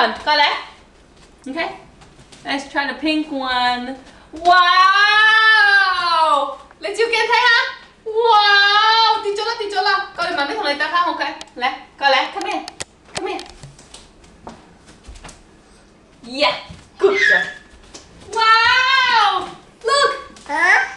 one. Collect. Okay. Let's try the pink one. Wow. Let's you can thấy hả? Wow. Tí chỗ là. Coi mà biết thằng này ta không? Ok. Lẹ. Collect. Come here. Come here. Yeah. Good job. Wow. Look. Hả?